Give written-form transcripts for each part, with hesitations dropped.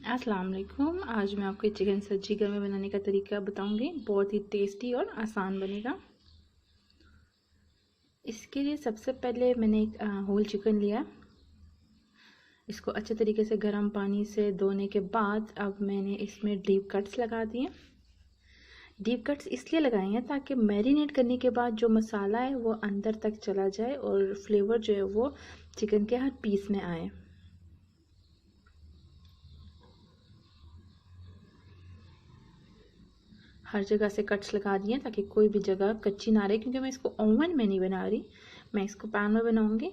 अस्सलाम वालेकुम। आज मैं आपको चिकन सब्जी घर में बनाने का तरीका बताऊंगी। बहुत ही टेस्टी और आसान बनेगा। इसके लिए सबसे पहले मैंने एक होल चिकन लिया। इसको अच्छे तरीके से गर्म पानी से धोने के बाद अब मैंने इसमें डीप कट्स लगा दिए। डीप कट्स इसलिए लगाए हैं ताकि मैरिनेट करने के बाद जो मसाला है वो अंदर तक चला जाए और फ्लेवर जो है वो चिकन के हर पीस में आए। हर जगह से कट्स लगा दिए ताकि कोई भी जगह कच्ची ना रहे, क्योंकि मैं इसको ओवन में नहीं बना रही, मैं इसको पैन में बनाऊंगी।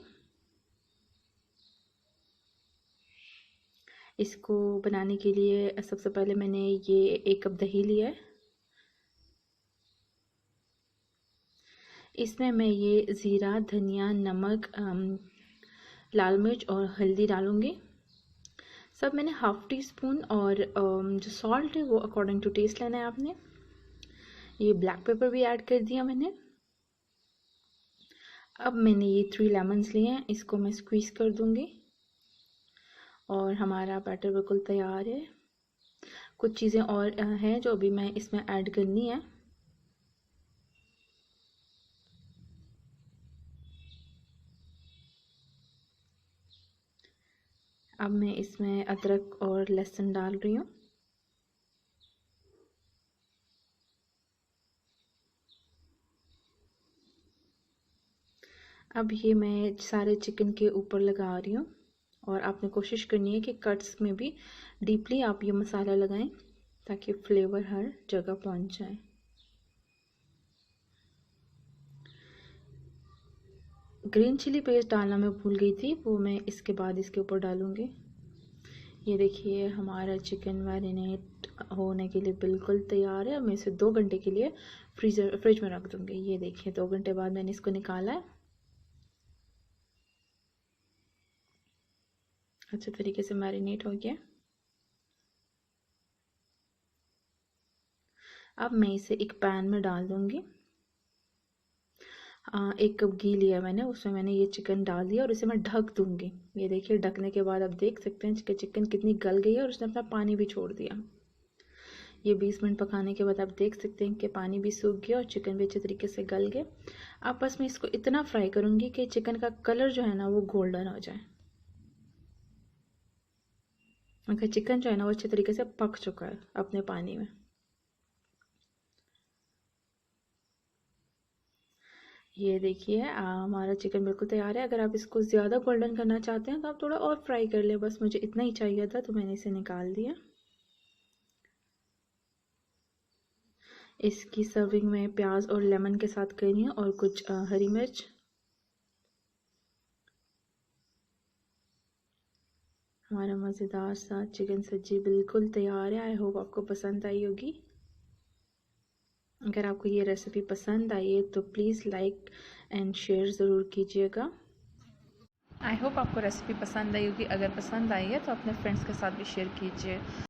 इसको बनाने के लिए सबसे पहले मैंने ये 1 कप दही लिया है। इसमें मैं ये ज़ीरा, धनिया, नमक, लाल मिर्च और हल्दी डालूंगी। सब मैंने हाफ टी स्पून, और जो सॉल्ट है वो अकॉर्डिंग टू टेस्ट लेना है आपने। ये ब्लैक पेपर भी ऐड कर दिया मैंने। अब मैंने ये 3 लेमन्स लिए हैं, इसको मैं स्क्वीज़ कर दूंगी और हमारा बैटर बिल्कुल तैयार है। कुछ चीज़ें और हैं जो अभी मैं इसमें ऐड करनी है। अब मैं इसमें अदरक और लहसुन डाल रही हूँ। अब ये मैं सारे चिकन के ऊपर लगा रही हूँ, और आपने कोशिश करनी है कि कट्स में भी डीपली आप ये मसाला लगाएं ताकि फ्लेवर हर जगह पहुंच जाए। ग्रीन चिली पेस्ट डालना मैं भूल गई थी, वो मैं इसके बाद इसके ऊपर डालूंगी। ये देखिए हमारा चिकन मैरिनेट होने के लिए बिल्कुल तैयार है। मैं इसे 2 घंटे के लिए फ्रिज में रख दूंगी। ये देखिए 2 घंटे बाद मैंने इसको निकाला है। अच्छे तरीके से मैरिनेट हो गया। अब मैं इसे एक पैन में डाल दूंगी। 1 कप घी लिया मैंने, उसमें मैंने ये चिकन डाल दिया और इसे मैं ढक दूंगी। ये देखिए ढकने के बाद आप देख सकते हैं कि चिकन कितनी गल गई है और उसने अपना पानी भी छोड़ दिया। ये 20 मिनट पकाने के बाद आप देख सकते हैं कि पानी भी सूख गया और चिकन भी अच्छे तरीके से गल गया। अब बस मैं इसको इतना फ्राई करूंगी कि चिकन का कलर जो है ना वो गोल्डन हो जाए। अगर चिकन जो है ना वो अच्छे तरीके से पक चुका है अपने पानी में। ये देखिए हमारा चिकन बिल्कुल तैयार है। अगर आप इसको ज़्यादा गोल्डन करना चाहते हैं तो आप थोड़ा और फ्राई कर लें। बस मुझे इतना ही चाहिए था तो मैंने इसे निकाल दिया। इसकी सर्विंग में प्याज और लेमन के साथ करनी है और कुछ हरी मिर्च। हमारा मज़ेदार सा चिकन सब्जी बिल्कुल तैयार है। आई होप आपको पसंद आई होगी। अगर आपको ये रेसिपी पसंद आई है तो प्लीज़ लाइक एंड शेयर ज़रूर कीजिएगा। आई होप आपको रेसिपी पसंद आई होगी। अगर पसंद आई है तो अपने फ्रेंड्स के साथ भी शेयर कीजिए।